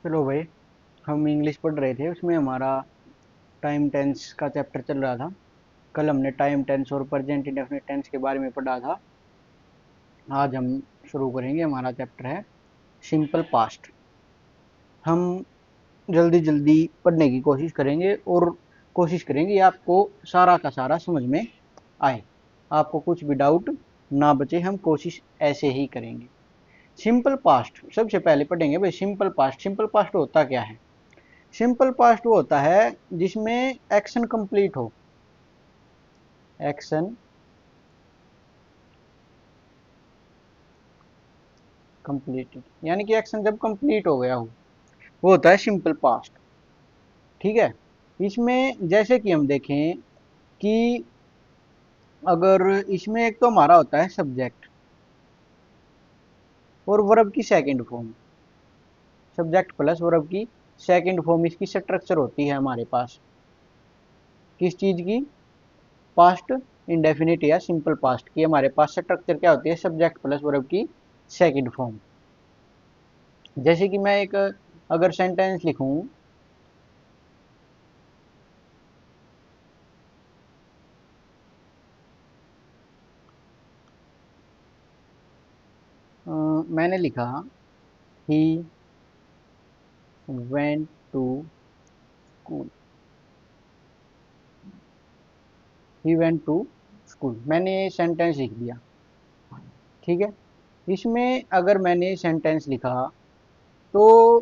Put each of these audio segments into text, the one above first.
चलो भाई, हम इंग्लिश पढ़ रहे थे। उसमें हमारा टाइम टेंस का चैप्टर चल रहा था। कल हमने टाइम टेंस और प्रेजेंट इंडेफिनिट टेंस के बारे में पढ़ा था। आज हम शुरू करेंगे। हमारा चैप्टर है सिंपल पास्ट। हम जल्दी जल्दी पढ़ने की कोशिश करेंगे और कोशिश करेंगे आपको सारा का सारा समझ में आए, आपको कुछ भी डाउट ना बचे। हम कोशिश ऐसे ही करेंगे। सिंपल पास्ट सबसे पहले पढ़ेंगे भाई। सिंपल पास्ट, सिंपल पास्ट होता क्या है? सिंपल पास्ट वो होता है जिसमें एक्शन कंप्लीट हो। एक्शन कंप्लीटेड यानी कि एक्शन जब कंप्लीट हो गया हो, वो होता है सिंपल पास्ट। ठीक है। इसमें जैसे कि हम देखें कि अगर इसमें एक तो हमारा होता है सब्जेक्ट और वर्ब की second form. Subject plus verb की सेकंड फॉर्म इसकी स्ट्रक्चर होती है हमारे पास। किस चीज की? पास्ट इंडेफिनिट या सिंपल पास्ट की हमारे पास स्ट्रक्चर क्या होती है? सब्जेक्ट प्लस वर्ब की सेकंड फॉर्म। जैसे कि मैं एक अगर सेंटेंस लिखूं, मैंने लिखा he went to school. He went to school, मैंने ये सेंटेंस लिख दिया। ठीक है। इसमें अगर मैंने सेंटेंस लिखा तो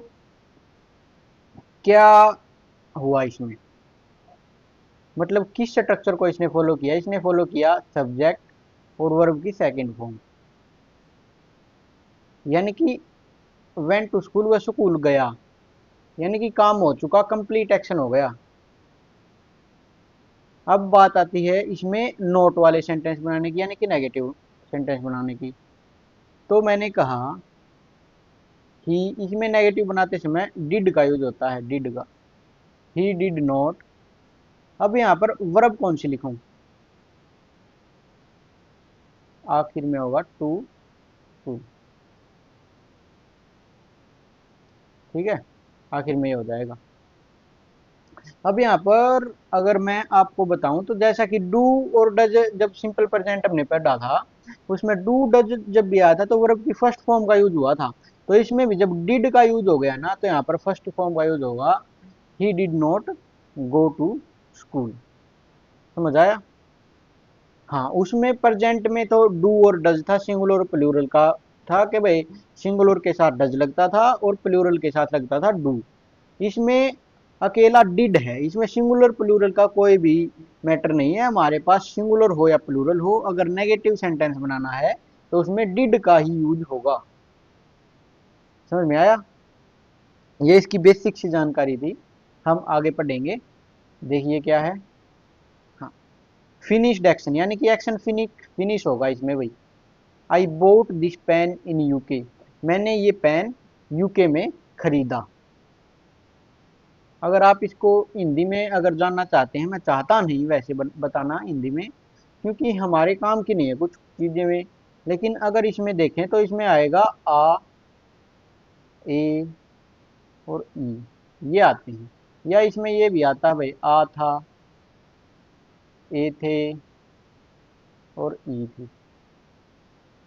क्या हुआ इसमें? मतलब किस स्ट्रक्चर को इसने फॉलो किया? इसने फॉलो किया सब्जेक्ट और वर्ब की सेकंड फॉर्म। यानी कि वेंट टू स्कूल, वह स्कूल गया, यानी कि काम हो चुका, कंप्लीट एक्शन हो गया। अब बात आती है इसमें नोट वाले सेंटेंस बनाने की, यानी कि नेगेटिव सेंटेंस बनाने की। तो मैंने कहा कि इसमें नेगेटिव बनाते समय डिड का यूज होता है, डिड का। ही डिड नॉट। अब यहाँ पर वर्ब कौन सी लिखूं? आखिर में होगा टू, टू। ठीक है, आखिर में ये हो जाएगा। अब यहाँ पर अगर मैं आपको बताऊं तो जैसा कि डू और डज जब सिंपल प्रेजेंट हमने पढ़ा था, उसमें डू डज जब भी आया था तो वर्ब की फर्स्ट फॉर्म का यूज हुआ था। तो इसमें भी जब डिड का यूज हो गया ना, तो यहाँ पर फर्स्ट फॉर्म का यूज होगा। He did not go to school. समझ आया? हाँ, उसमें प्रेजेंट में तो डू और डज था, सिंगुलर और प्लूरल का था कि भाई सिंगुलर के साथ डज लगता था और प्लूरल के साथ लगता था डू। इसमें अकेला डिड है, इसमें सिंगुलर प्लूरल का कोई भी मैटर नहीं है। हमारे पास सिंगुलर हो या प्लूरल हो, अगर नेगेटिव सेंटेंस बनाना है तो उसमें डिड का ही यूज होगा। समझ में आया? ये इसकी बेसिक सी जानकारी थी। हम आगे पढ़ेंगे। देखिए क्या है। हाँ, फिनिश्ड एक्शन यानी कि एक्शन फिनिश होगा इसमें भाई। I bought this pen in UK. मैंने ये पेन यूके में खरीदा। अगर आप इसको हिंदी में अगर जानना चाहते हैं, मैं चाहता नहीं वैसे बताना हिंदी में, क्योंकि हमारे काम की नहीं है कुछ चीजें में। लेकिन अगर इसमें देखें तो इसमें आएगा आ, ए और ई, ये आते हैं। या इसमें ये भी आता है भाई, आ था, ए थे और ई थी,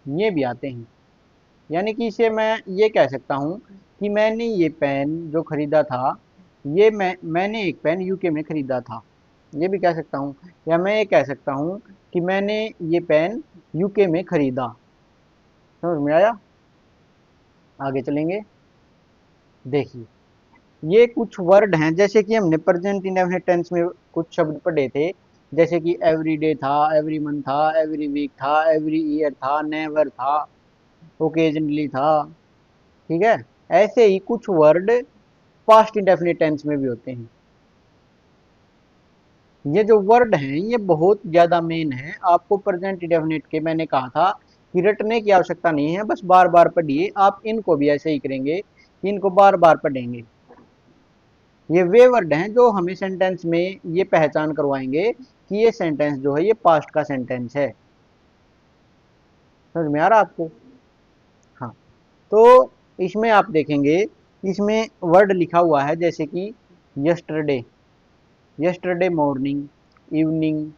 ये भी आते हैं। यानी कि इसे मैं ये कह सकता हूँ कि मैंने ये पेन जो खरीदा था, ये मैंने एक पेन यूके में खरीदा था, ये भी कह सकता हूँ। या मैं ये कह सकता हूँ कि मैंने ये पेन यूके में खरीदा। समझ में आया? आगे चलेंगे। देखिए, ये कुछ वर्ड हैं जैसे कि हमने प्रेजेंट इंडेफिनिट टेंस में कुछ शब्द पढ़े थे। जैसे कि एवरी डे था, एवरी मंथ था, एवरी वीक था, एवरी ईयर था, नेवर था, ओकेजनली था। ठीक है। ऐसे ही कुछ वर्ड पास्ट इंडेफिनिट टेंस में भी होते हैं। ये जो वर्ड हैं ये बहुत ज्यादा मेन है। आपको प्रेजेंट इंडेफिनिट के मैंने कहा था कि रटने की आवश्यकता नहीं है, बस बार बार पढ़िए। आप इनको भी ऐसे ही करेंगे कि इनको बार बार पढ़ेंगे। ये वे वर्ड हैं जो हमें सेंटेंस में ये पहचान करवाएंगे कि ये सेंटेंस जो है ये पास्ट का सेंटेंस है। समझ में आ रहा आपको? हाँ। तो इसमें आप देखेंगे इसमें वर्ड लिखा हुआ है जैसे कि yesterday, yesterday morning, evening,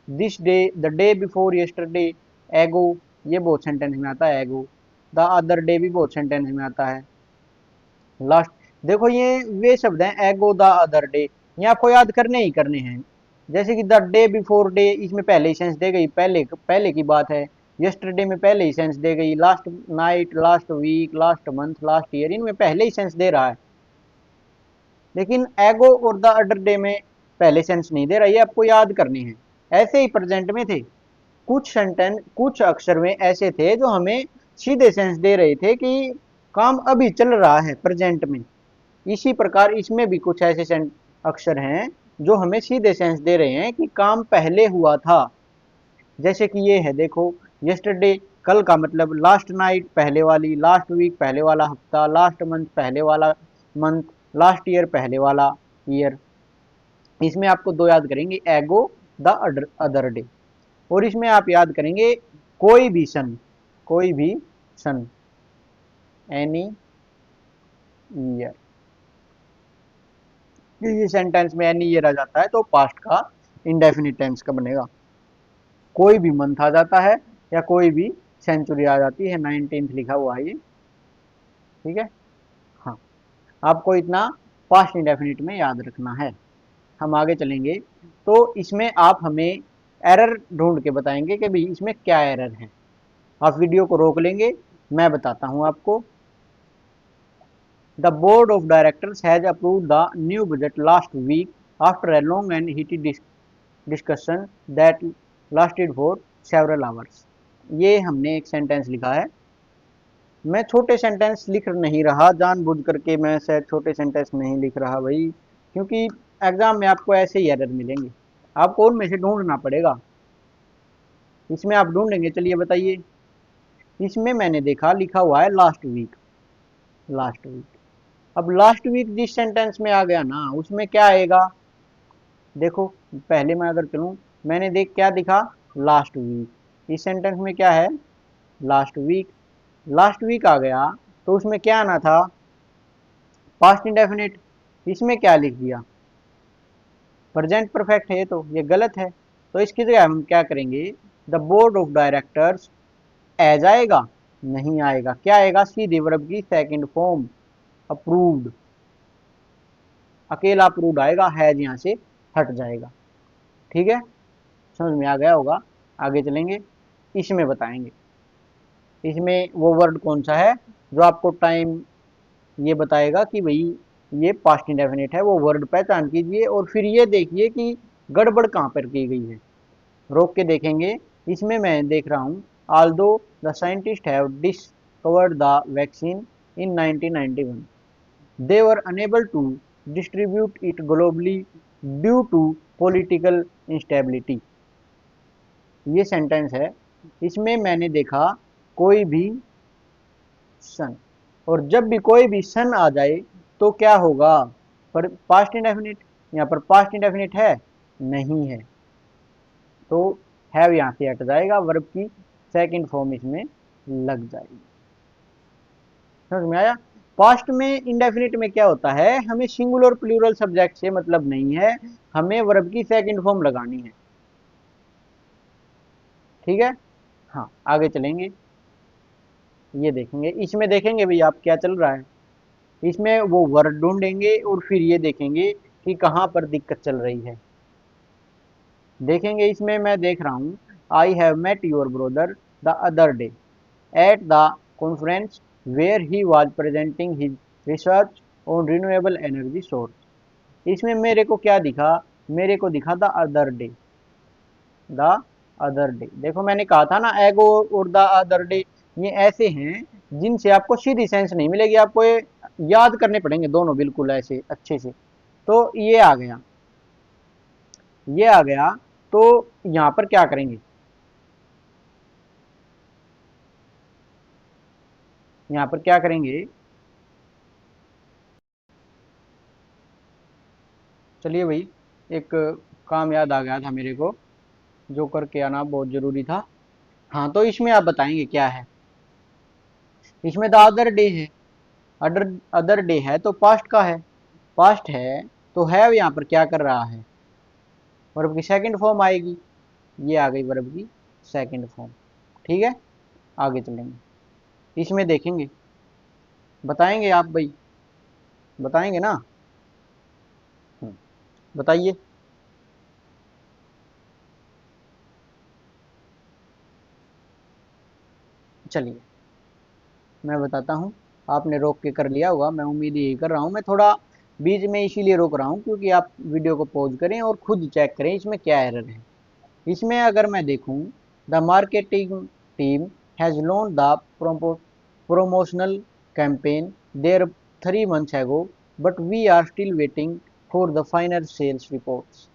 this day, the day before yesterday, एगो, ये बहुत सेंटेंस में आता है एगो। द अदर डे भी बहुत सेंटेंस में आता है। लास्ट, देखो ये वे शब्द हैं एगो, द अदर डे, ये आपको याद करने ही करने हैं। जैसे कि द डे बिफोर डे, इसमें पहले ही सेंस दे गई, पहले पहले की बात है। यस्टरडे में पहले ही सेंस दे गई। Last night, last week, last month, last year, इनमें पहले ही सेंस दे रहा है। लेकिन एगो और द अदर डे में पहले सेंस नहीं दे रहा, ये आपको याद करनी है। ऐसे ही प्रेजेंट में थे कुछ सेंटेंस, कुछ अक्षर में ऐसे थे जो हमें सीधे सेंस दे रहे थे कि काम अभी चल रहा है प्रेजेंट में। इसी प्रकार इसमें भी कुछ ऐसे अक्षर हैं जो हमें सीधे सेंस दे रहे हैं कि काम पहले हुआ था। जैसे कि ये है देखो, यस्टरडे कल का मतलब लास्ट नाइट पहले वाली, लास्ट वीक पहले वाला हफ्ता, लास्ट मंथ पहले वाला मंथ, लास्ट ईयर पहले वाला ईयर। इसमें आपको दो याद करेंगे, एगो, द अदर डे। और इसमें आप याद करेंगे कोई भी सन, कोई भी सन, एनी ईयर। ये सेंटेंस में एनी ईयर आ जाता है तो पास्ट का इंडेफिनिट टेंस का बनेगा। कोई भी मंथ आ जाता है या कोई भी सेंचुरी आ जाती है, 19th लिखा हुआ है ये। ठीक है। हाँ, आपको इतना पास्ट इंडेफिनिट में याद रखना है। हम आगे चलेंगे तो इसमें आप हमें एरर ढूंढ के बताएंगे कि भाई इसमें क्या एरर है। आप वीडियो को रोक लेंगे, मैं बताता हूं आपको। The board of directors has approved the new budget last week after a long and heated discussion that lasted for several hours। ये हमने एक सेंटेंस लिखा है। मैं छोटे सेंटेंस लिख नहीं रहा जानबूझ करके, मैं शायद छोटे सेंटेंस नहीं लिख रहा भाई, क्योंकि एग्जाम में आपको ऐसे ही एरर मिलेंगे, आपको उनमें से ढूंढना पड़ेगा। इसमें आप ढूंढेंगे, चलिए बताइए। इसमें मैंने देखा लिखा हुआ है लास्ट वीक, लास्ट वीक। अब लास्ट वीक जिस सेंटेंस में आ गया ना, उसमें क्या आएगा? देखो, पहले मैं अगर चलूं, मैंने देख क्या दिखा, लास्ट वीक। इस सेंटेंस में क्या है, लास्ट वीक। लास्ट वीक आ गया तो उसमें क्या आना था, पास्ट इंडेफिनिट। इसमें क्या लिख दिया, प्रेजेंट परफेक्ट है, तो ये गलत है। तो इसकी जगह हम क्या करेंगे, the board of directors has आएगा, नहीं आएगा, क्या आएगा, सीधे वर्ब की सेकंड फॉर्म, अप्रूव्ड। अकेला अप्रूव्ड आएगा, हैज यहाँ से हट जाएगा। ठीक है, समझ में आ गया होगा। आगे चलेंगे, इसमें बताएंगे इसमें वो वर्ड कौन सा है जो आपको टाइम ये बताएगा कि भाई ये पास्ट इंडेफिनिट है। वो वर्ड पहचान कीजिए और फिर ये देखिए कि गड़बड़ कहाँ पर की गई है, रोक के देखेंगे। इसमें मैं देख रहा हूँ, Aldous the scientist have discovered the vaccine in 1991, they were unable to distribute it globally due to political instability। ये सेंटेंस है। इसमें मैंने देखा कोई भी सन, और जब भी कोई भी सन आ जाए तो क्या होगा, पर पास्ट इंडेफिनिट। यहाँ पर पास्ट इंडेफिनिट है, नहीं है, तो हैव यहाँ से हट जाएगा, वर्ब की सेकंड फॉर्म इसमें लग जाएगी। समझ में आया। पास्ट में इंडेफिनिट में क्या होता है, हमें सिंगुलर प्लूरल सब्जेक्ट से मतलब नहीं है, हमें वर्ब की सेकंड फॉर्म लगानी है। ठीक है। हाँ, आगे चलेंगे, ये देखेंगे, इसमें देखेंगे भैया आप क्या चल रहा है। इसमें वो वर्ड ढूंढेंगे और फिर ये देखेंगे कि कहाँ पर दिक्कत चल रही है। देखेंगे, इसमें मैं देख रहा हूँ, I have met your brother the other day at the conference where he was presenting his research on renewable energy source. इसमें मेरे को क्या दिखा, मेरे को दिखा the other day, the other day. देखो मैंने कहा था ना, एगो और द अदर डे ये ऐसे हैं जिनसे आपको सीधी सेंस नहीं मिलेगी, आपको ये याद करने पड़ेंगे दोनों बिल्कुल ऐसे अच्छे से। तो ये आ गया, ये आ गया, तो यहाँ पर क्या करेंगे, यहाँ पर क्या करेंगे, चलिए भाई, एक काम याद आ गया था मेरे को, जो करके आना बहुत जरूरी था। हाँ, तो इसमें आप बताएंगे क्या है, इसमें द अदर डे है। अदर अदर डे है तो पास्ट का है, पास्ट है तो हैव यहाँ पर क्या कर रहा है, वर्ब की सेकंड फॉर्म आएगी। ये आ गई वर्ब की सेकंड फॉर्म। ठीक है, आगे चलेंगे, इसमें देखेंगे, बताएंगे आप भाई, बताएंगे ना। हम्म, बताइए। चलिए मैं बताता हूँ, आपने रोक के कर लिया होगा, मैं उम्मीद यही कर रहा हूँ। मैं थोड़ा बीच में इसीलिए रोक रहा हूँ क्योंकि आप वीडियो को पॉज करें और खुद चेक करें इसमें क्या एरर है। इसमें अगर मैं देखूँ, the marketing team has launch the promotional campaign there 3 months ago, but we are still waiting for the final sales reports।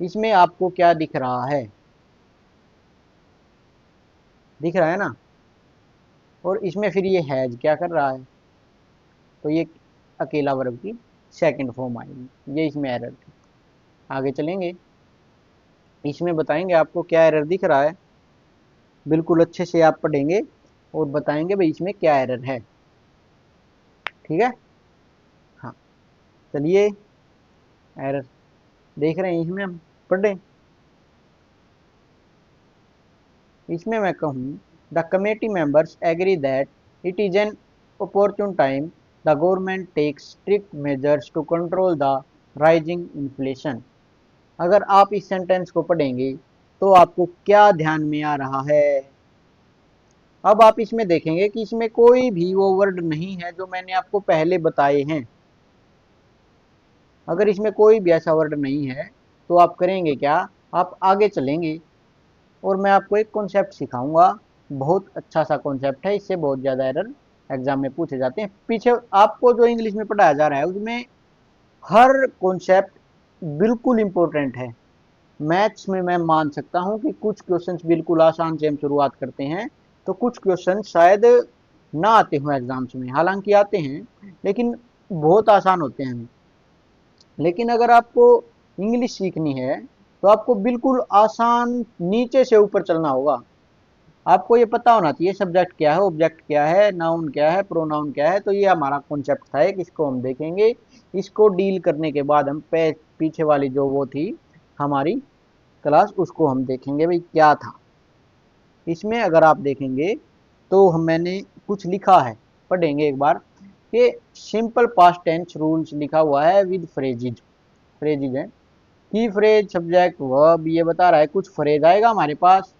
इसमें आपको क्या दिख रहा है, दिख रहा है ना। और इसमें फिर ये हैज क्या कर रहा है, तो ये अकेला वर्ब की सेकंड फॉर्म आएगी, ये इसमें एरर थी। आगे चलेंगे, इसमें बताएंगे आपको क्या एरर दिख रहा है, बिल्कुल अच्छे से आप पढ़ेंगे और बताएंगे भाई इसमें क्या एरर है। ठीक है, हाँ चलिए, एरर देख रहे हैं इसमें, हम पढ़ रहे हैं। इसमें मैं कहूँ, the committee members agree that it is an opportune time the government takes strict measures to control the rising inflation. अगर आप इस सेंटेंस को पढ़ेंगे तो आपको क्या ध्यान में आ रहा है। अब आप इसमें देखेंगे कि इसमें कोई भी वो वर्ड नहीं है जो मैंने आपको पहले बताए हैं। अगर इसमें कोई भी ऐसा वर्ड नहीं है तो आप करेंगे क्या, आप आगे चलेंगे और मैं आपको एक कॉन्सेप्ट सिखाऊंगा। बहुत अच्छा सा कॉन्सेप्ट है, इससे बहुत ज़्यादा एरर एग्जाम में पूछे जाते हैं। पीछे आपको जो इंग्लिश में पढ़ाया जा रहा है उसमें हर कॉन्सेप्ट बिल्कुल इम्पोर्टेंट है। मैथ्स में मैं मान सकता हूँ कि कुछ क्वेश्चंस बिल्कुल आसान से हम शुरुआत करते हैं, तो कुछ क्वेश्चन शायद ना आते हों एग्जाम्स में, हालांकि आते हैं लेकिन बहुत आसान होते हैं। लेकिन अगर आपको इंग्लिश सीखनी है तो आपको बिल्कुल आसान नीचे से ऊपर चलना होगा। आपको ये पता होना चाहिए सब्जेक्ट क्या है, ऑब्जेक्ट क्या है, नाउन क्या है, प्रोनाउन क्या है। तो ये हमारा कॉन्सेप्ट था एक, इसको हम देखेंगे। इसको डील करने के बाद हम पीछे वाली जो वो थी हमारी क्लास, उसको हम देखेंगे भाई क्या था। इसमें अगर आप देखेंगे तो मैंने कुछ लिखा है, पढ़ेंगे एक बार। ये सिंपल पास्ट टेंस रूल्स लिखा हुआ है विद फ्रेजेज, फ्रेजेज है। की फ्रेज सब्जेक्ट वर्ब, ये बता रहा है कुछ फ्रेज आएगा हमारे पास,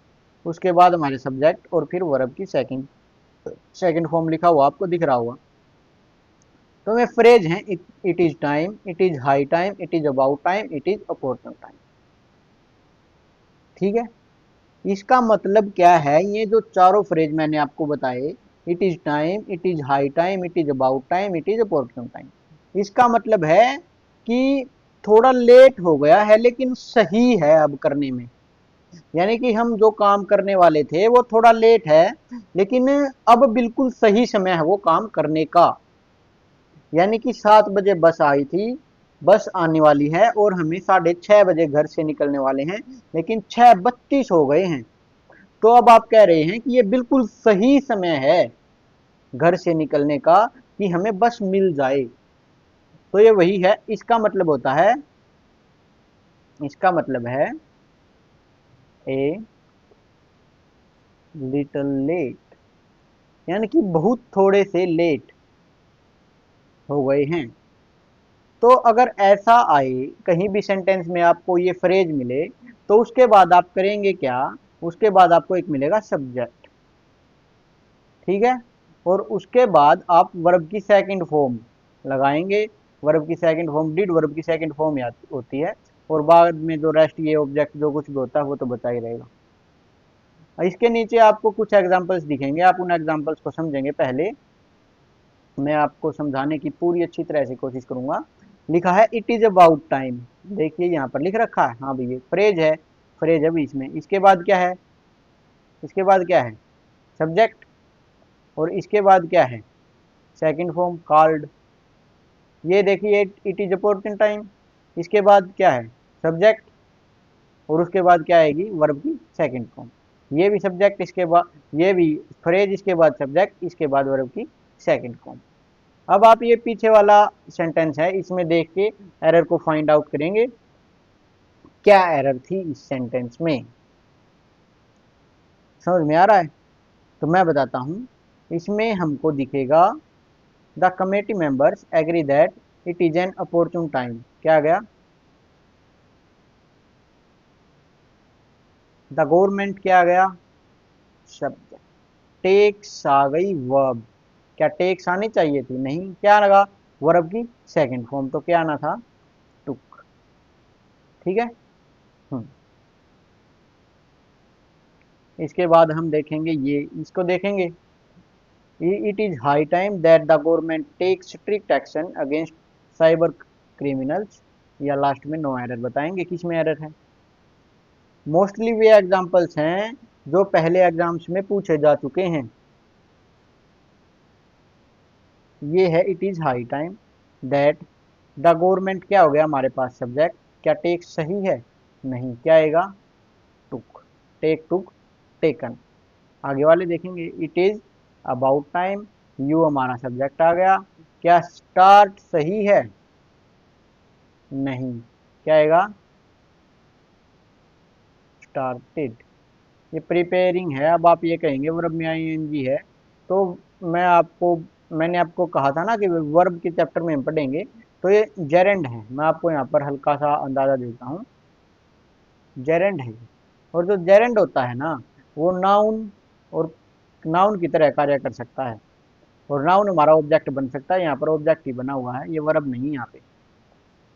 उसके बाद हमारे सब्जेक्ट और फिर वर्ब की सेकंड सेकंड फॉर्म लिखा हुआ आपको दिख रहा होगा। तो वे फ्रेज हैं, it is time, it is high time, it is about time, it is opportune time. ठीक है, इसका मतलब क्या है, ये जो चारों फ्रेज मैंने आपको बताए, it is time, it is high time, it is about time, it is opportune time, इसका मतलब है कि थोड़ा लेट हो गया है लेकिन सही है अब करने में। यानी कि हम जो काम करने वाले थे वो थोड़ा लेट है लेकिन अब बिल्कुल सही समय है वो काम करने का। यानी कि 7 बजे बस आई थी, बस आने वाली है और हमें 6:30 बजे घर से निकलने वाले हैं, लेकिन 6:32 हो गए हैं। तो अब आप कह रहे हैं कि ये बिल्कुल सही समय है घर से निकलने का कि हमें बस मिल जाए। तो ये वही है, इसका मतलब होता है, इसका मतलब है ए लिटल लेट, यानी कि बहुत थोड़े से लेट हो गए हैं। तो अगर ऐसा आए कहीं भी सेंटेंस में आपको ये फ्रेज मिले तो उसके बाद आप करेंगे क्या, उसके बाद आपको एक मिलेगा सब्जेक्ट। ठीक है, और उसके बाद आप वर्ब की सेकंड फॉर्म लगाएंगे। वर्ब की सेकंड फॉर्म डिड वर्ब की सेकंड फॉर्म होती है, और बाद में जो रेस्ट ये ऑब्जेक्ट जो कुछ भी होता है वो तो बचा ही रहेगा। इसके नीचे आपको कुछ एग्जांपल्स दिखेंगे, आप उन एग्जांपल्स को समझेंगे। पहले मैं आपको समझाने की पूरी अच्छी तरह से कोशिश करूंगा। लिखा है इट इज अबाउट टाइम, देखिए यहाँ पर लिख रखा है, हाँ भैया फ्रेज है, फ्रेज है बीच में। इसके बाद क्या है, इसके बाद क्या है, सब्जेक्ट, और इसके बाद क्या है, सेकंड फॉर्म कॉल्ड। ये देखिए इट इज अपॉर्चुन टाइम, इसके बाद क्या है, सब्जेक्ट, और उसके बाद क्या आएगी, वर्ब की सेकंड फॉर्म। ये भी सब्जेक्ट, इसके बाद ये भी फ्रेज, इसके बाद सब्जेक्ट, इसके बाद वर्ब की सेकंड फॉर्म। अब आप ये पीछे वाला सेंटेंस है, इसमें देख के एरर को फाइंड आउट करेंगे, क्या एरर थी इस सेंटेंस में। समझ में आ रहा है? तो मैं बताता हूँ, इसमें हमको दिखेगा the committee members agree that it is an opportune time. क्या आ गया? द गवर्नमेंट क्या आ गया? शब्द। टेक्स आ गई वर्ब। क्या टेक्स आनी चाहिए थी? नहीं, क्या लगा? वर्ब की सेकंड फॉर्म, तो क्या आना था? टुक। ठीक है। हम्म। इसके बाद हम देखेंगे, ये इसको देखेंगे, it is high time that the government take strict action against cyber criminals, या लास्ट में नो एरर बताएंगे किस में एरर है। मोस्टली वे एग्जांपल्स हैं जो पहले एग्जाम्स में पूछे जा चुके हैं। ये है it is high time that the government, क्या हो गया हमारे पास सब्जेक्ट, क्या टेक सही है? नहीं, क्या आएगा? टुक। Take took taken. आगे वाले देखेंगे, it is about time, you हमारा सब्जेक्ट आ गया, क्या स्टार्ट सही है? नहीं, क्या आएगा? स्टार्टेड। ये प्रिपेयरिंग है, अब आप ये कहेंगे वर्ब में आईएनजी है, तो मैं आपको मैंने आपको कहा था ना कि वर्ब के चैप्टर में हम पढ़ेंगे, तो ये जेरेंड है। मैं आपको यहाँ पर हल्का सा अंदाजा देता हूँ, जेरेंड है। और जो जेरेंड होता है ना, वो नाउन और नाउन की तरह कार्य कर सकता है, और नाउन हमारा ऑब्जेक्ट बन सकता है। यहाँ पर ऑब्जेक्ट ही बना हुआ है, ये वर्ब नहीं है यहाँ पे।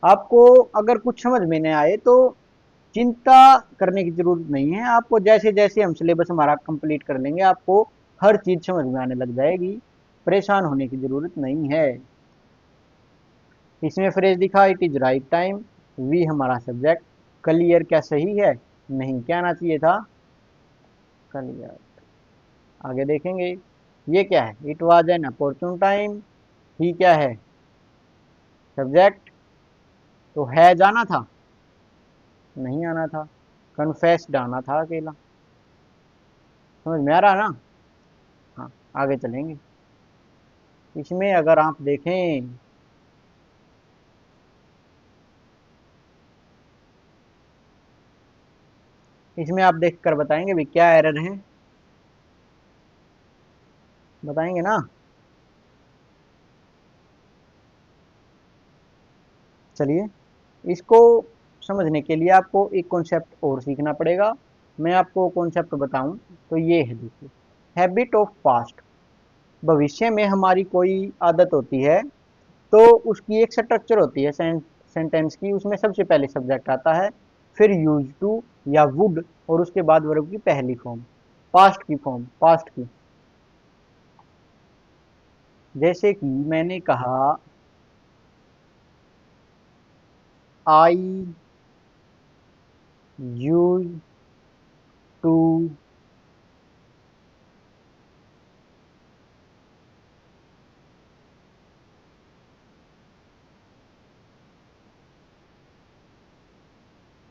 आपको अगर कुछ समझ में नहीं आए तो चिंता करने की जरूरत नहीं है। आपको जैसे जैसे हम सिलेबस हमारा कंप्लीट कर लेंगे, आपको हर चीज समझ में आने लग जाएगी, परेशान होने की जरूरत नहीं है। इसमें फ्रेज दिखा, it is right time, we हमारा सब्जेक्ट, क्लियर क्या सही है? नहीं, क्या आना चाहिए था? क्लियर। आगे देखेंगे, ये क्या है? It was an opportune time, ही क्या है? सब्जेक्ट। तो है जाना था? नहीं आना था, कन्फेस्ड आना था अकेला। समझ में आ रहा है ना? हाँ, आगे चलेंगे। इसमें अगर आप देखें, इसमें आप देख कर बताएंगे भी क्या एरर है, बताएंगे ना? चलिए, इसको समझने के लिए आपको एक कॉन्सेप्ट और सीखना पड़ेगा। मैं आपको कॉन्सेप्ट बताऊं तो ये है, देखिए, हैबिट ऑफ पास्ट। भविष्य में हमारी कोई आदत होती है, तो उसकी एक स्ट्रक्चर होती है सेंटेंस की, उसमें सबसे पहले सब्जेक्ट आता है, फिर यूज टू या वुड, और उसके बाद वर्ब की पहली फॉर्म, पास्ट की फॉर्म, पास्ट की। जैसे कि मैंने कहा, आई यूज टू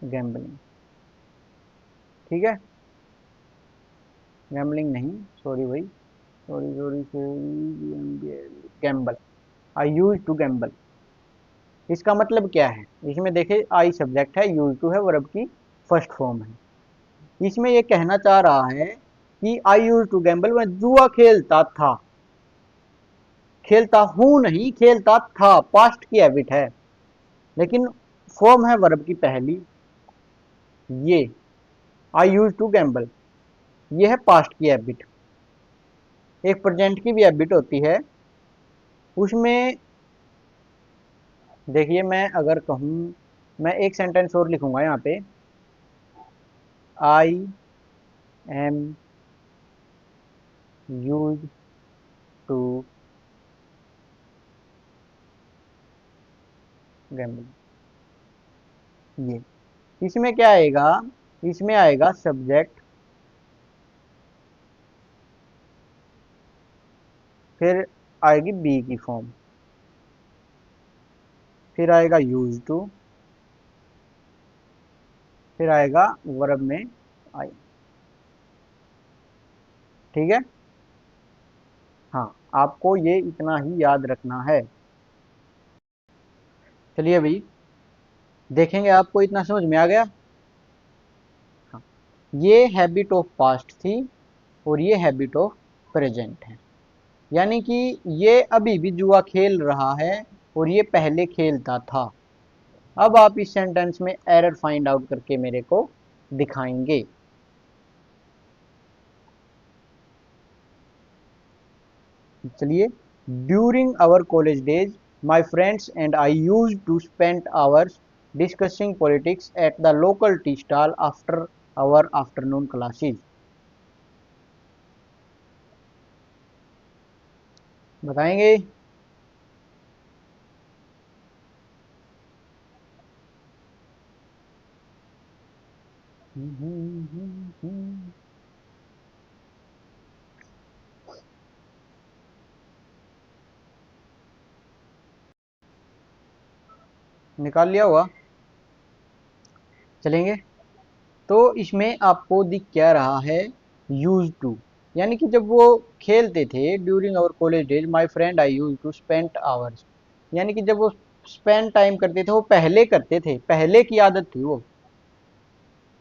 गैम्बलिंग। ठीक है, गैम्बलिंग नहीं, सॉरी भाई, sorry sorry sorry, gamble. I use to gamble. इसका मतलब क्या है? इसमें देखिए, आई सब्जेक्ट है, यूज टू है वर्ब की फर्स्ट फॉर्म है। इसमें ये कहना चाह रहा है कि आई यूज टू गैम्बल, मैं जुआ खेलता था। खेलता हूं नहीं, खेलता था, पास्ट की हैबिट है, लेकिन फॉर्म है वर्ब की पहली, ये आई यूज टू गैम्बल, ये है पास्ट की हैबिट। एक प्रेजेंट की भी हैबिट होती है, उसमें देखिए, मैं अगर कहूँ, मैं एक सेंटेंस और लिखूंगा यहाँ पे, I am use to gamble, ये। इसमें क्या आएगा? इसमें आएगा सब्जेक्ट, फिर आएगी बी की फॉर्म, फिर आएगा यूज टू, फिर आएगा वर्ब में आई। ठीक है। हाँ, आपको ये इतना ही याद रखना है। चलिए अभी देखेंगे, आपको इतना समझ में आ गया। हाँ, ये हैबिट ऑफ पास्ट थी और ये हैबिट ऑफ प्रेजेंट है। यानी कि ये अभी भी जुआ खेल रहा है और ये पहले खेलता था। अब आप इस सेंटेंस में एरर फाइंड आउट करके मेरे को दिखाएंगे। चलिए, during our college days my friends and I use to spend hours discussing politics at the local tea stall after our afternoon classes. बताएंगे? निकाल लिया होगा। चलेंगे, तो इसमें आपको दिख क्या रहा है, यूज टू। यानी कि जब वो खेलते थे, during our college days my friend I use to spend hours. यानी कि जब वो स्पेंड टाइम करते थे, वो पहले करते थे, पहले की आदत थी वो,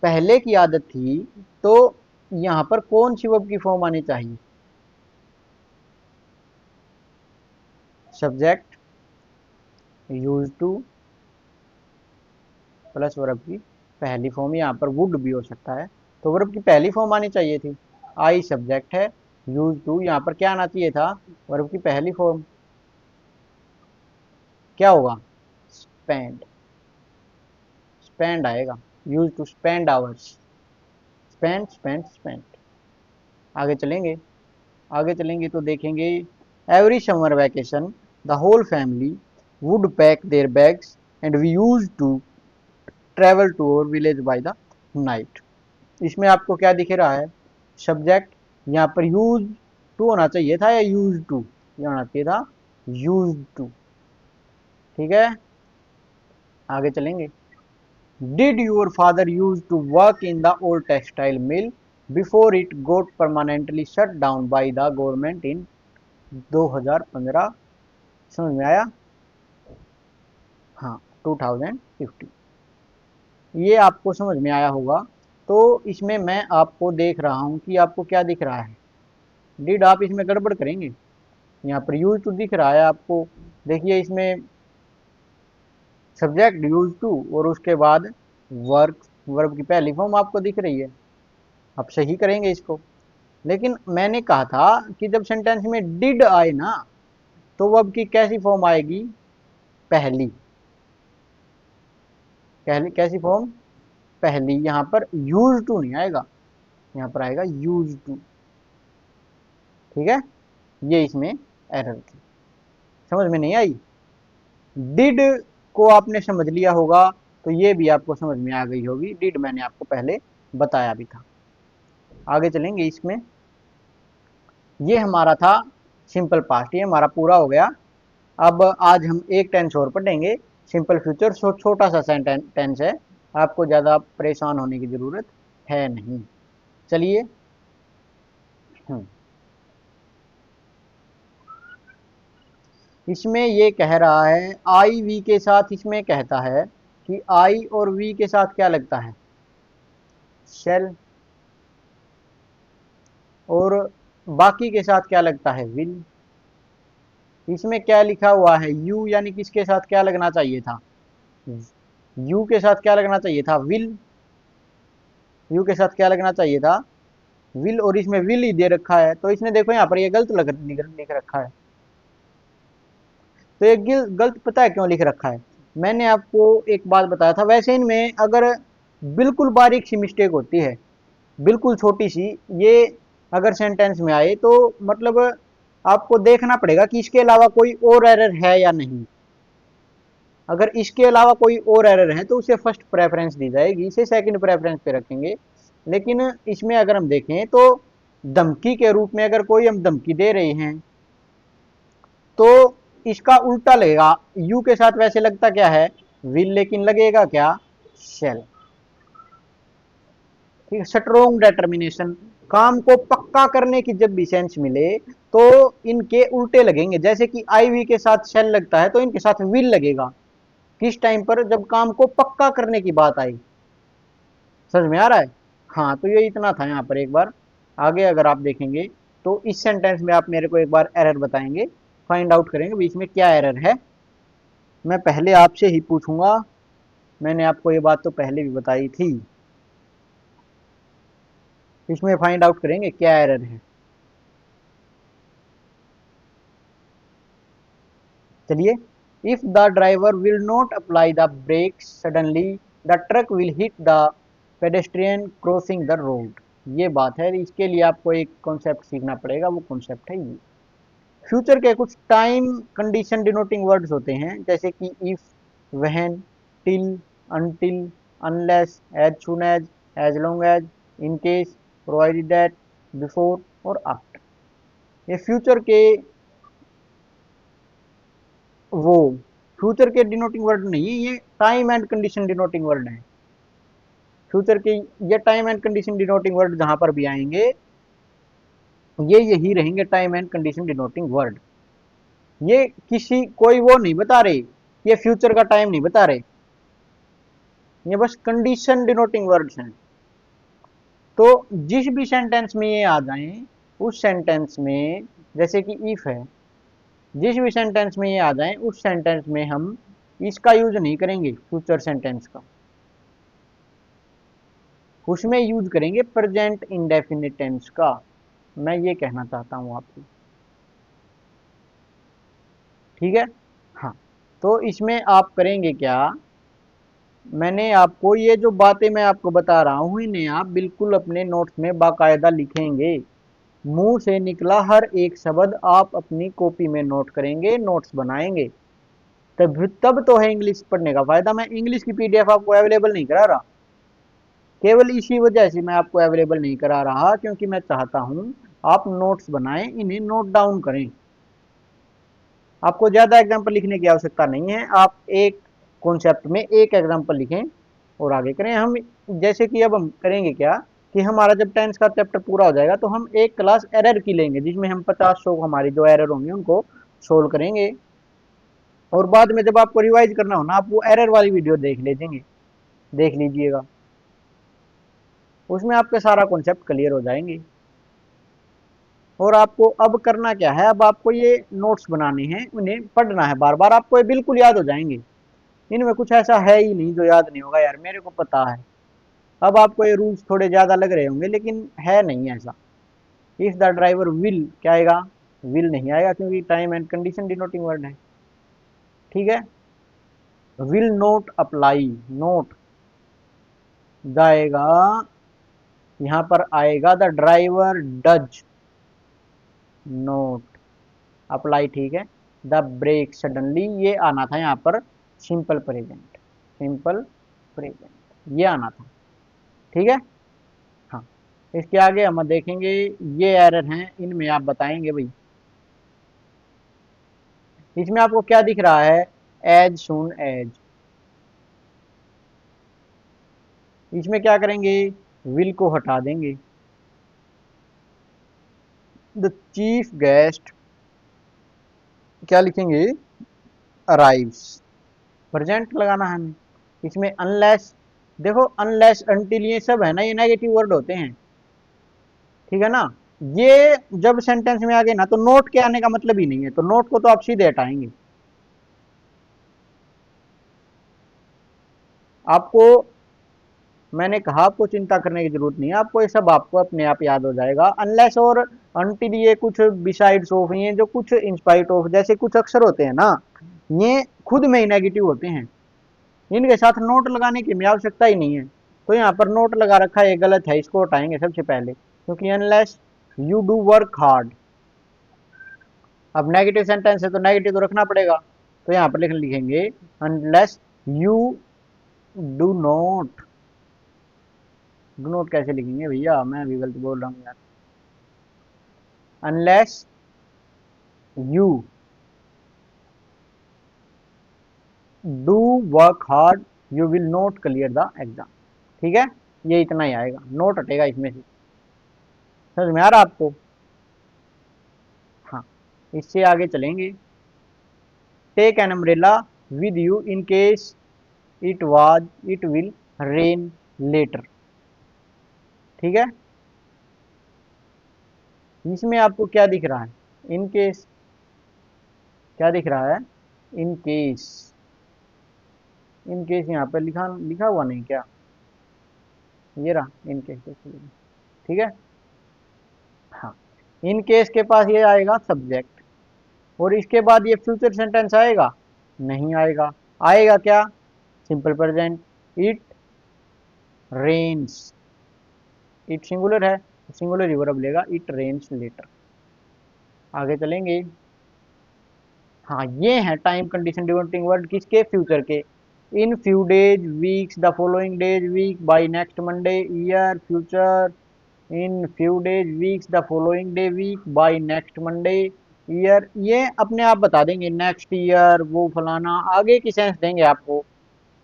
पहले की आदत थी। तो यहाँ पर कौन सी वर्ब की फॉर्म आनी चाहिए? Subject use two plus verb की पहली फॉर्म, यहाँ पर वुड भी हो सकता है। तो वर्ब की पहली फॉर्म आनी चाहिए थी। आई सब्जेक्ट है, यूज टू यहाँ पर क्या आना चाहिए था? वर्ब की पहली फॉर्म। क्या होगा? स्पेंड, स्पेंड आएगा। Use to spend hours, spend spend spend. आगे चलेंगे, आगे चलेंगे तो देखेंगे, every summer vacation the whole family would pack their bags and we use to travel to our village by the night. इसमें आपको क्या दिख रहा है? सब्जेक्ट, यहाँ पर यूज टू होना चाहिए था या यूज टू? ये होना चाहिए था यूज टू। ठीक है, आगे चलेंगे। Did your father use to work in the old textile mill before it got permanently shut down by the government in 2015? समझ में आया? हाँ, 2050। ये आपको समझ में आया होगा। तो इसमें मैं आपको देख रहा हूँ कि आपको क्या दिख रहा है। डिड आप इसमें गड़बड़ करेंगे, यहाँ पर यूज टू दिख रहा है आपको। देखिए इसमें सब्जेक्ट यूज टू और उसके बाद वर्क, वर्ब की पहली फॉर्म आपको दिख रही है। आप सही करेंगे इसको। लेकिन मैंने कहा था कि जब सेंटेंस में डिड आए ना, तो वर्ब की कैसी फॉर्म आएगी? पहली, पहली कैसी फॉर्म? पहली। यहाँ पर यूज टू नहीं आएगा, यहाँ पर आएगा यूज टू। ठीक है, ये इसमें एरर थी। समझ में नहीं आई? डिड को आपने समझ लिया होगा, तो ये भी आपको समझ में आ गई होगी। डिड मैंने आपको पहले बताया भी था। आगे चलेंगे इसमें। ये हमारा था सिंपल पास्ट, ये हमारा पूरा हो गया। अब आज हम एक टेंस और पढ़ेंगे, सिंपल फ्यूचर। छोटा सा टेंस है, आपको ज़्यादा परेशान होने की ज़रूरत है नहीं। चलिए। हम्म, इसमें ये कह रहा है, आई वी के साथ इसमें कहता है कि आई और वी के साथ क्या लगता है? शेल। और बाकी के साथ क्या लगता है? विल। इसमें क्या लिखा हुआ है? यू, यानी कि इसके साथ क्या लगना चाहिए था? यू के साथ क्या लगना चाहिए था? विल। यू के साथ क्या लगना चाहिए था? विल। और इसमें विल ही दे रखा है, तो इसने देखो यहाँ पर ये गलत लिख रखा है। तो ये गलत पता है क्यों लिख रखा है? मैंने आपको एक बात बताया था, वैसे इनमें अगर बिल्कुल बारीक सी मिस्टेक होती है, बिल्कुल छोटी सी, ये अगर सेंटेंस में आए तो मतलब आपको देखना पड़ेगा कि इसके अलावा कोई और एरर है या नहीं। अगर इसके अलावा कोई और एरर है तो उसे फर्स्ट प्रेफरेंस दी जाएगी, इसे सेकंड प्रेफरेंस पे रखेंगे। लेकिन इसमें अगर हम देखें तो धमकी के रूप में अगर कोई हम धमकी दे रहे हैं, तो इसका उल्टा लगेगा। यू के साथ वैसे लगता क्या है? विल, लेकिन लगेगा क्या? शेल। ठीक है, स्ट्रोंग डेटर्मिनेशन काम को पक्का करने की जब भी सेंस मिले तो इनके उल्टे लगेंगे। जैसे कि आईवी के साथ शेल लगता है तो इनके साथ विल लगेगा। किस टाइम पर? जब काम को पक्का करने की बात आई। समझ में आ रहा है? हाँ, तो ये इतना था यहाँ पर। एक बार आगे अगर आप देखेंगे तो इस सेंटेंस में आप मेरे को एक बार एरर बताएंगे, फाइंड आउट करेंगे बीच में क्या एरर है। मैं पहले आपसे ही पूछूंगा, मैंने आपको ये बात तो पहले भी बताई थी। इसमें फाइंड आउट करेंगे क्या एरर है। चलिए, if the driver will not apply the brake suddenly the truck will hit the pedestrian crossing the road. ये बात है। इसके लिए आपको एक कॉन्सेप्ट सीखना पड़ेगा, वो कॉन्सेप्ट है ये। फ्यूचर के कुछ टाइम कंडीशन डिनोटिंग वर्ड्स होते हैं, जैसे कि if, when, till, until, unless, as soon as long as, in case, provided that, before और आफ्टर। ये फ्यूचर के वो फ्यूचर के डिनोटिंग वर्ड नहीं है, ये time and condition denoting word है। फ्यूचर के ये time and condition denoting word जहां पर भी आएंगे ये यही रहेंगे, time and condition denoting word. ये किसी कोई वो नहीं बता रहे, ये फ्यूचर का टाइम नहीं बता रहे, ये बस कंडीशन डिनोटिंग वर्ड्स हैं। तो जिस भी सेंटेंस में ये आ जाएं उस सेंटेंस में, जैसे कि इफ है, जिस भी सेंटेंस में ये आ जाएं उस सेंटेंस में हम इसका यूज नहीं करेंगे फ्यूचर सेंटेंस का, उसमें यूज करेंगे प्रेजेंट इंडेफिनिट टेंस का। मैं ये कहना चाहता हूं आपको। ठीक है? हाँ, तो इसमें आप करेंगे क्या? मैंने आपको ये जो बातें मैं आपको बता रहा हूँ इन्हें आप बिल्कुल अपने नोट्स में बाकायदा लिखेंगे। मुंह से निकला हर एक शब्द आप अपनी कॉपी में नोट करेंगे, नोट्स बनाएंगे। तब तो है इंग्लिश पढ़ने का फायदा। मैं इंग्लिश की पीडीएफ आपको अवेलेबल नहीं करा रहा, केवल इसी वजह से मैं आपको अवेलेबल नहीं करा रहा क्योंकि मैं चाहता हूं आप नोट्स बनाएं, इन्हें नोट डाउन करें। आपको ज्यादा एग्जाम्पल लिखने की आवश्यकता नहीं है, आप एक कॉन्सेप्ट में एक एग्जाम्पल लिखें और आगे करें। हम जैसे कि अब हम करेंगे क्या कि हमारा जब टेंस का चैप्टर पूरा हो जाएगा तो हम एक क्लास एरर की लेंगे जिसमें हम 50-100 हमारी जो एरर होंगे उनको सोल्व करेंगे। और बाद में जब आपको रिवाइज करना हो ना, आप वो एरर वाली वीडियो देख लीजिएगा, उसमें आपके सारा कॉन्सेप्ट क्लियर हो जाएंगे। और आपको अब करना क्या है, अब आपको ये नोट्स बनाने हैं, उन्हें पढ़ना है बार बार, आपको ये बिल्कुल याद हो जाएंगे। इनमें कुछ ऐसा है ही नहीं जो याद नहीं होगा यार, मेरे को पता है। अब आपको ये रूल्स थोड़े ज़्यादा लग रहे होंगे लेकिन है नहीं ऐसा। इफ द ड्राइवर विल क्या आएगा? विल नहीं आएगा क्योंकि time and condition denoting word है। ठीक है? विल नोट अप्लाई, नोट जाएगा, यहाँ पर आएगा the driver does note apply. ठीक है? द ब्रेक सडनली, ये आना था यहाँ पर सिंपल प्रेजेंट, सिंपल प्रेजेंट ये आना था। ठीक है? हाँ, इसके आगे हम देखेंगे ये एरर हैं, इनमें आप बताएंगे भाई। इसमें आपको क्या दिख रहा है? As soon as. इसमें क्या करेंगे? विल को हटा देंगे। द चीफ गेस्ट क्या लिखेंगे? अराइव्स। प्रेजेंट लगाना है हमें। इसमें अनलेस, देखो अनलेस अनटिल ये सब है ना, ये नेगेटिव वर्ड होते हैं। ठीक है ना? ये जब सेंटेंस में आ गए ना तो नोट के आने का मतलब ही नहीं है, तो नोट को तो आप सीधे हटाएंगे। आपको मैंने कहा आपको चिंता करने की जरूरत नहीं है, आपको ये सब आपको अपने आप याद हो जाएगा। अनलेस और अनटिल ये कुछ बिसाइड्स ऑफ, ये जो कुछ इंस्पाइट ऑफ जैसे कुछ अक्षर होते हैं ना, ये खुद में ही नेगेटिव होते हैं, इनके साथ नोट लगाने की आवश्यकता ही नहीं है। तो यहाँ पर नोट लगा रखा है, ये गलत है, इसको हटाएंगे सबसे पहले, क्योंकि unless you do work hard, अब नेगेटिव सेंटेंस है तो नेगेटिव तो रखना पड़ेगा। तो यहाँ पर लिखेंगे unless you do not. Do not कैसे लिखेंगे भैया, मैं भी गलत बोल रहा हूँ यार। Unless you do work hard you will not clear the exam. ठीक है? ये इतना ही आएगा, नोट हटेगा इसमें से। समझ में आ रहा आपको? हाँ, इससे आगे चलेंगे। Take an umbrella with you in case it will rain later. ठीक है, इसमें आपको क्या दिख रहा है? इन केस, क्या दिख रहा है? इन केस, इन केस यहाँ पर लिखा लिखा हुआ नहीं क्या? ये रहा इन केस, ठीक है। हाँ, इन केस के पास ये आएगा सब्जेक्ट, और इसके बाद ये फ्यूचर सेंटेंस आएगा? नहीं आएगा। आएगा क्या? Simple present, it rains. It singular है, सिंगुलर ही वर्ब लेगा, इट रेन्स लेटर। आगे चलेंगे। हाँ, ये है टाइम कंडीशन डिनोटिंग वर्ड किसके? फ्यूचर के। In few days, weeks, the following days, week, by next Monday, year, future. In few days, weeks, the following day, week, by next Monday, year. ये अपने आप बता देंगे, नेक्स्ट ईयर, वो फलाना, आगे की सेंस देंगे आपको।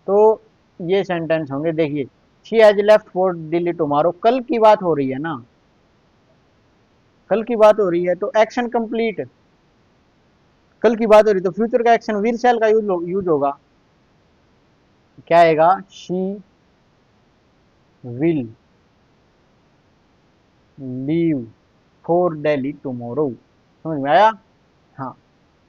तो ये सेंटेंस होंगे, देखिए। She has left for Delhi tomorrow, कल की बात हो रही है ना, कल की बात हो रही है तो एक्शन कंप्लीट। कल की बात हो रही तो फ्यूचर का एक्शन विल शैल का यूज होगा। क्या आएगा? She will leave for Delhi tomorrow. समझ में आया? हाँ,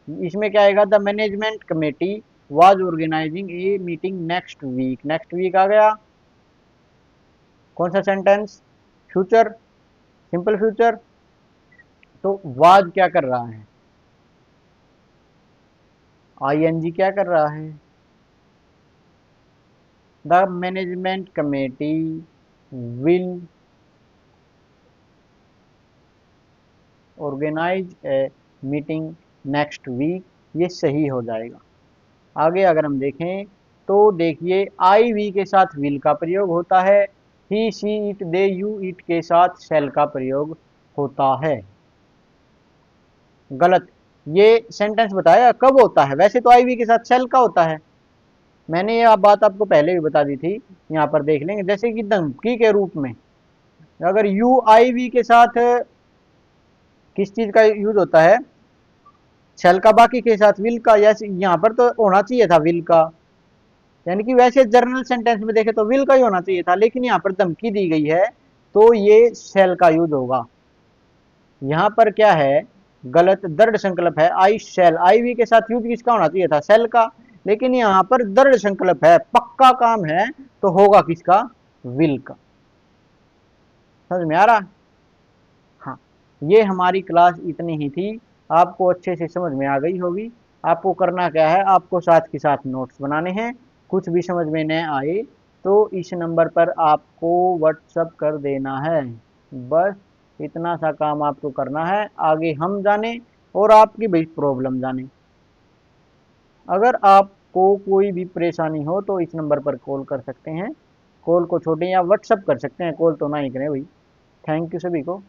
इसमें क्या आएगा? The management committee was organizing a meeting next week. Next week आ गया। कौन सा सेंटेंस? Future, simple future. तो वाज क्या कर रहा है? आईएनजी क्या कर रहा है? The management committee will organize a meeting next week. ये सही हो जाएगा। आगे अगर हम देखें तो देखिए, आई वी के साथ विल का प्रयोग होता है। He she it they you it के साथ शैल का प्रयोग होता है। गलत। ये सेंटेंस बताया कब होता है? वैसे तो आई वी के साथ शैल का होता है। मैंने ये बात आपको पहले भी बता दी थी। यहाँ पर देख लेंगे, जैसे कि धमकी के रूप में अगर यू आई वी के साथ किस चीज का यूज होता है? शैल का। बाकी के साथ विल का। या यहाँ पर तो होना चाहिए था विल का, यानी कि वैसे जर्नल सेंटेंस में देखे तो विल का ही होना चाहिए था, लेकिन यहाँ पर धमकी दी गई है तो ये शैल का यूज होगा। यहाँ पर क्या है? गलत। दृढ़ संकल्प है, आई शैल। आई वी के साथ यूज किसका होना चाहिए था? शैल का। लेकिन यहाँ पर दृढ़ संकल्प है, पक्का काम है, तो होगा किसका? विल का। समझ में आ रहा? हाँ, ये हमारी क्लास इतनी ही थी। आपको अच्छे से समझ में आ गई होगी। आपको करना क्या है? आपको साथ के साथ नोट्स बनाने हैं। कुछ भी समझ में न आए तो इस नंबर पर आपको व्हाट्सअप कर देना है। बस इतना सा काम आपको करना है, आगे हम जाने और आपकी भी प्रॉब्लम जाने। अगर आपको कोई भी परेशानी हो तो इस नंबर पर कॉल कर सकते हैं। कॉल को छोड़ें या व्हाट्सअप कर सकते हैं, कॉल तो ना ही करें भाई। थैंक यू सभी को।